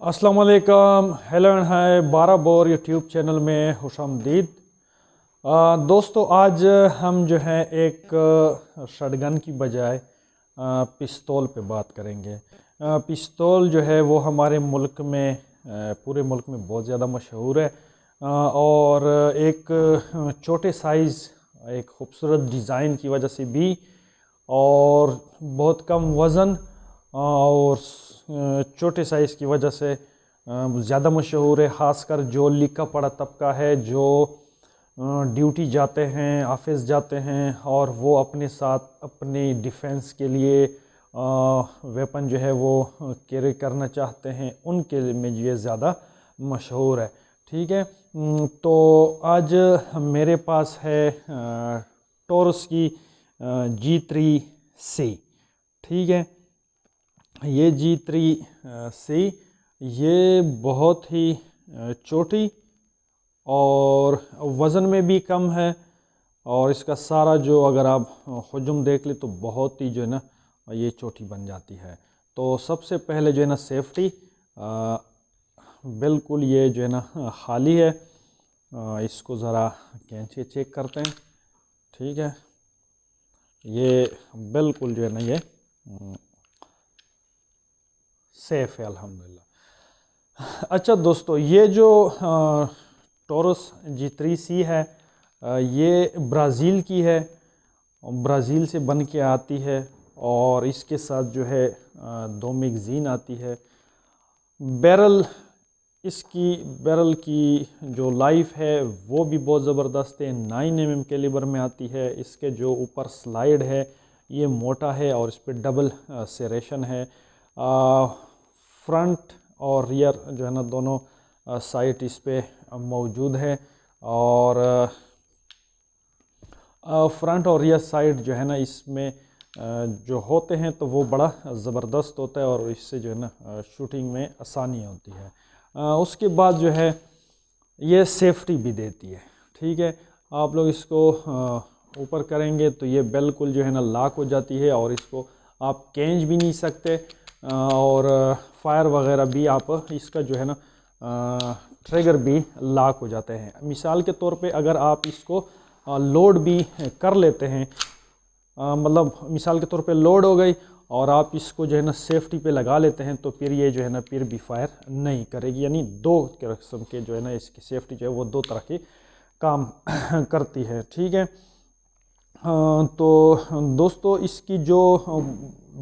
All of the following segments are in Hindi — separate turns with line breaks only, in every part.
अस्सलाम वालेकुम, hello and hi. 12 bore YouTube channel में खुशामदीद। दोस्तों, आज हम जो है एक शटगन की बजाय पिस्तौल पे बात करेंगे। पिस्तौल जो है वो हमारे मुल्क में पूरे मुल्क में बहुत ज़्यादा मशहूर है। और एक छोटे साइज़, एक खूबसूरत डिज़ाइन की वजह से भी, और बहुत कम वज़न और छोटे साइज़ की वजह से ज़्यादा मशहूर है। ख़ासकर जो लिखा पढ़ा तबका है, जो ड्यूटी जाते हैं, ऑफिस जाते हैं और वो अपने साथ अपने डिफेंस के लिए वेपन जो है वो कैरी करना चाहते हैं, उनके में ये ज़्यादा मशहूर है। ठीक है। तो आज मेरे पास है टॉरस की G3C। ठीक है। ये G3C ये बहुत ही छोटी और वज़न में भी कम है, और इसका सारा जो अगर आप हजम देख ले तो बहुत ही जो है ना ये छोटी बन जाती है। तो सबसे पहले जो है ना सेफ्टी, बिल्कुल ये जो है ना खाली है। इसको ज़रा कैंची चेक करते हैं। ठीक है, ये बिल्कुल जो है ना ये सेफ़ है अल्हम्दुलिल्लाह। अच्छा दोस्तों, ये जो टॉरस G3C है, ये ब्राज़ील की है, ब्राज़ील से बन के आती है, और इसके साथ जो है 2 मैगज़ीन आती है। बैरल की जो लाइफ है वो भी बहुत ज़बरदस्त है। 9 mm कैलिबर में आती है। इसके जो ऊपर स्लाइड है ये मोटा है और इस पर डबल सेरेशन है। फ्रंट और रियर जो है ना दोनों साइड इस पे मौजूद है, और फ्रंट और रियर साइड जो है ना इसमें जो होते हैं तो वो बड़ा ज़बरदस्त होता है, और इससे जो है ना शूटिंग में आसानी होती है। उसके बाद जो है ये सेफ्टी भी देती है। ठीक है, आप लोग इसको ऊपर करेंगे तो ये बिल्कुल जो है ना लॉक हो जाती है, और इसको आप खींच भी नहीं सकते, और फायर वगैरह भी आप इसका जो है ना ट्रिगर भी लॉक हो जाते हैं। मिसाल के तौर पे अगर आप इसको लोड भी कर लेते हैं, मतलब मिसाल के तौर पे लोड हो गई और आप इसको जो है ना सेफ्टी पे लगा लेते हैं, तो फिर ये जो है ना फिर भी फायर नहीं करेगी। यानी 2 किस्म के जो है ना इसकी सेफ्टी जो है वो 2 तरह के काम करती है। ठीक है। तो दोस्तों, इसकी जो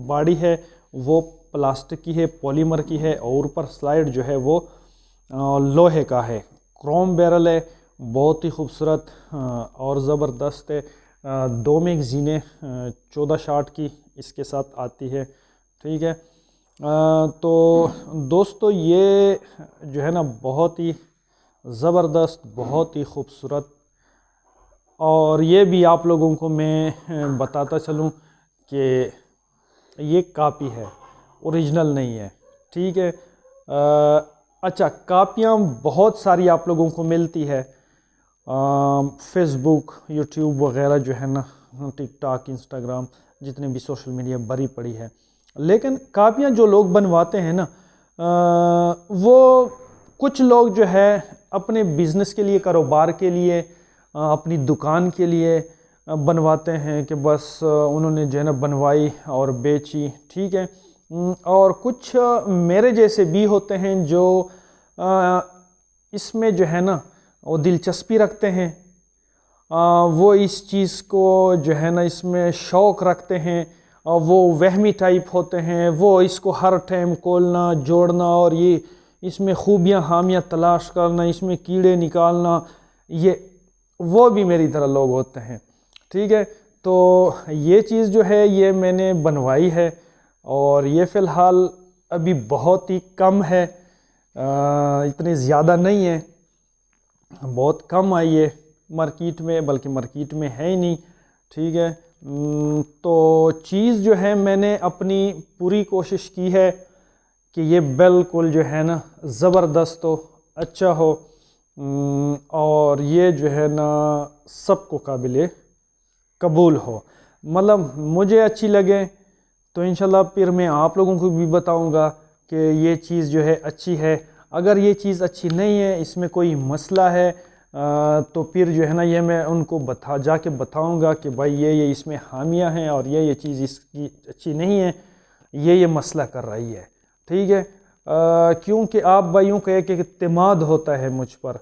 बॉडी है वो प्लास्टिक की है, पॉलीमर की है, और ऊपर स्लाइड जो है वो लोहे का है। क्रोम बैरल है, बहुत ही खूबसूरत और ज़बरदस्त है। 2 मैगज़ीनें 14 शॉट की इसके साथ आती है। ठीक है। तो दोस्तों, ये जो है ना बहुत ही ज़बरदस्त, बहुत ही खूबसूरत, और ये भी आप लोगों को मैं बताता चलूँ कि ये कापी है, ओरिजिनल नहीं है। ठीक है। अच्छा, कापियाँ बहुत सारी आप लोगों को मिलती है, फेसबुक, यूट्यूब वगैरह जो है ना, टिकटॉक, इंस्टाग्राम, जितने भी सोशल मीडिया भरी पड़ी है। लेकिन कापियाँ जो लोग बनवाते हैं ना, वो कुछ लोग जो है अपने बिजनेस के लिए, कारोबार के लिए, अपनी दुकान के लिए बनवाते हैं कि बस उन्होंने जो है ना बनवाई और बेची। ठीक है। और कुछ मेरे जैसे भी होते हैं जो इसमें जो है ना वो दिलचस्पी रखते हैं, वो इस चीज़ को जो है ना इसमें शौक़ रखते हैं, और वो वहमी टाइप होते हैं। वो इसको हर टाइम खोलना, जोड़ना, और ये इसमें खूबियाँ हामियाँ तलाश करना, इसमें कीड़े निकालना, ये वो भी मेरी तरह लोग होते हैं। ठीक है। तो ये चीज़ जो है ये मैंने बनवाई है, और ये फ़िलहाल अभी बहुत ही कम है, इतनी ज़्यादा नहीं है, बहुत कम आई है मार्केट में, बल्कि मार्केट में है ही नहीं। ठीक है। तो चीज़ जो है मैंने अपनी पूरी कोशिश की है कि ये बिल्कुल जो है ना ज़बरदस्त हो, अच्छा हो, और ये जो है ना सबको काबिल कबूल हो, मतलब मुझे अच्छी लगे तो इंशाल्लाह फिर मैं आप लोगों को भी बताऊंगा, कि ये चीज़ जो है अच्छी है। अगर ये चीज़ अच्छी नहीं है, इसमें कोई मसला है, तो फिर जो है ना ये मैं उनको जाके बताऊंगा कि भाई ये इसमें खामियां हैं और ये चीज़ इसकी अच्छी नहीं है, ये मसला कर रही है। ठीक है, क्योंकि आप भाइयों का एक इत्तेमाद होता है मुझ पर,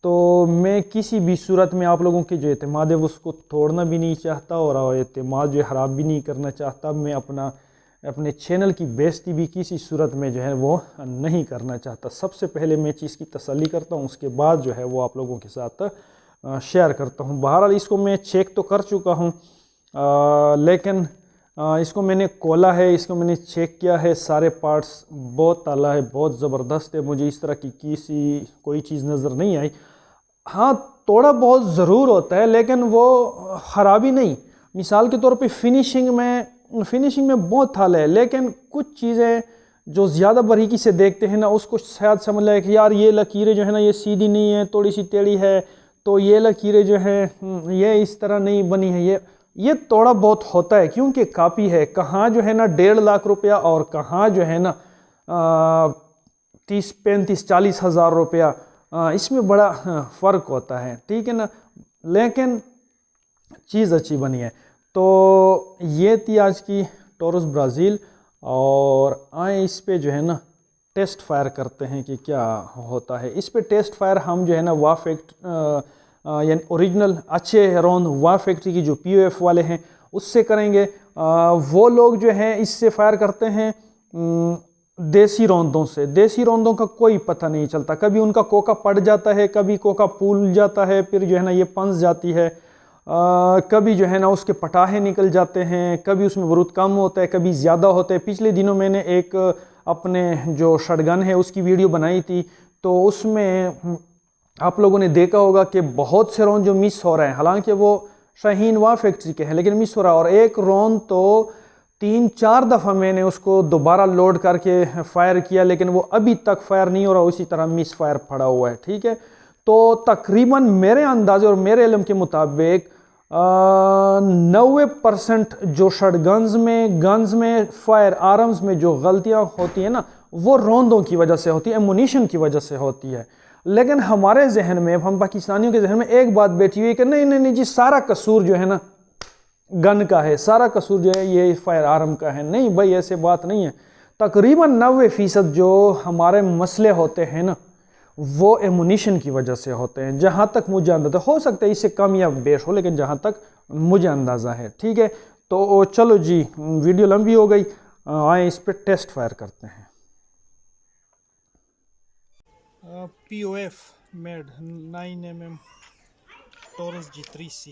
तो मैं किसी भी सूरत में आप लोगों की जो एतमाद है उसको तोड़ना भी नहीं चाहता और एतमाद जो ख़राब भी नहीं करना चाहता। मैं अपने चैनल की बेइज्जती भी किसी सूरत में जो है वो नहीं करना चाहता। सबसे पहले मैं चीज़ की तसल्ली करता हूँ, उसके बाद जो है वो आप लोगों के साथ शेयर करता हूँ। बहरहाल इसको मैं चेक तो कर चुका हूँ, लेकिन इसको मैंने खोला है, इसको मैंने चेक किया है, सारे पार्ट्स बहुत ताला है, बहुत ज़बरदस्त है। मुझे इस तरह की कोई चीज़ नज़र नहीं आई। हाँ, थोड़ा बहुत ज़रूर होता है, लेकिन वो ख़राबी नहीं। मिसाल के तौर पे फिनिशिंग में बहुत थाल है, लेकिन कुछ चीज़ें जो ज़्यादा बारीकी से देखते हैं ना, उसको शायद समझ लाए कि यार ये लकीरें जो है ना ये सीधी नहीं है, थोड़ी सी टेढ़ी है, तो ये लकीरें जो है ये इस तरह नहीं बनी है। ये थोड़ा बहुत होता है, क्योंकि कापी है। कहाँ जो है ना 1.5 लाख रुपया और कहाँ जो है ना 30-35-40 हज़ार रुपया, इसमें बड़ा फ़र्क होता है। ठीक है ना, लेकिन चीज़ अच्छी बनी है। तो ये थी आज की टॉरस ब्राज़ील, और आए इस पे जो है ना टेस्ट फायर करते हैं कि क्या होता है। इस पे टेस्ट फायर हम जो है ना यानी ओरिजिनल अच्छे रौंद वाह फैक्ट्री की जो POF वाले हैं उससे करेंगे। वो लोग जो हैं इससे फायर करते हैं देसी रौंदों से। देसी रौंदों का कोई पता नहीं चलता, कभी उनका कोका पड़ जाता है, कभी कोका फूल जाता है, फिर जो है ना ये पंस जाती है, कभी जो है ना उसके पटाहे निकल जाते हैं, कभी उसमें बारूद कम होता है, कभी ज़्यादा होता है। पिछले दिनों मैंने एक अपने जो शटगन है उसकी वीडियो बनाई थी, तो उसमें आप लोगों ने देखा होगा कि बहुत से रौंद जो मिस हो रहे हैं, हालांकि वो शाहीन वाह फैक्ट्री के हैं, लेकिन मिस हो रहा है। और एक रौंद तो 3-4 दफ़ा मैंने उसको दोबारा लोड करके फायर किया, लेकिन वो अभी तक फायर नहीं हो रहा, उसी तरह मिस फायर पड़ा हुआ है। ठीक है, तो तकरीबन मेरे अंदाजे और मेरे इल्म के मुताबिक 90% जो शटगन्स में, गन्स में, फायर आर्म्स में जो गलतियां होती है ना, वो रौंदों की वजह से होती है, एमुनिशन की वजह से होती है। लेकिन हमारे जहन में, हम पाकिस्तानियों के जहन में एक बात बैठी हुई है कि नहीं नहीं नहीं जी, सारा कसूर जो है ना गन का है, सारा कसूर जो है ये फायर आर्म का है। नहीं भाई, ऐसे बात नहीं है। तकरीबन 90% जो हमारे मसले होते हैं ना, वो एमुनिशन की वजह से होते हैं। जहाँ तक मुझे अंदाजा, हो सकता है इससे कम या बेश हो, लेकिन जहाँ तक मुझे अंदाज़ा है। ठीक है, तो चलो जी, वीडियो लंबी हो गई, आए इस पर टेस्ट फायर करते हैं। POF made 9mm taurus G3C।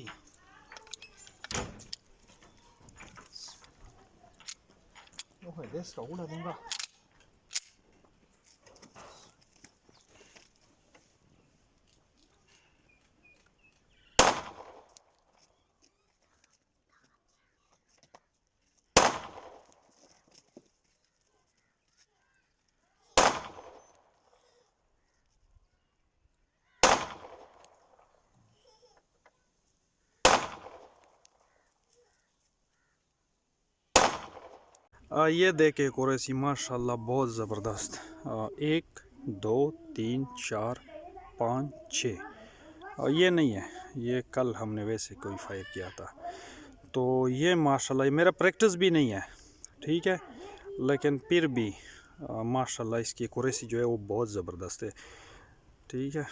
ओह, इसका उड़ा दूंगा। ये देखे कुरैशी माशाल्लाह बहुत ज़बरदस्त। 1 2 3 4 5 6। ये नहीं है, ये कल हमने वैसे कोई फायर किया था। तो ये माशाल्लाह, ये मेरा प्रैक्टिस भी नहीं है, ठीक है, लेकिन फिर भी माशाल्लाह इसकी कुरैशी जो है वो बहुत ज़बरदस्त है। ठीक है।